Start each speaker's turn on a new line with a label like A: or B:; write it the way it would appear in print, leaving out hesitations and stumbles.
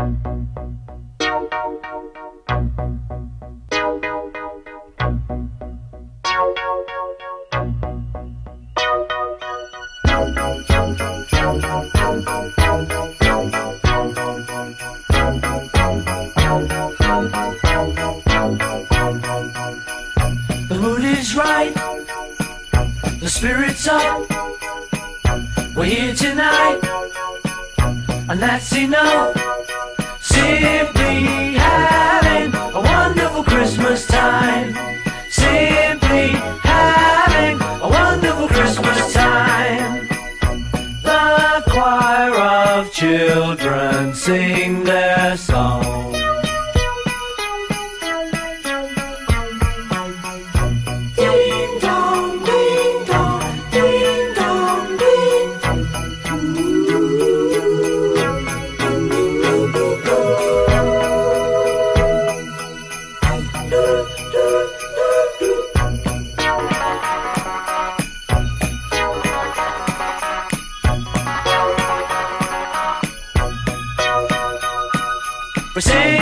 A: The mood is right, the spirit's up. We're here tonight, and that's enough. Simply having a wonderful Christmas time. Simply having a wonderful Christmas time. The choir of children sing their song. We're singing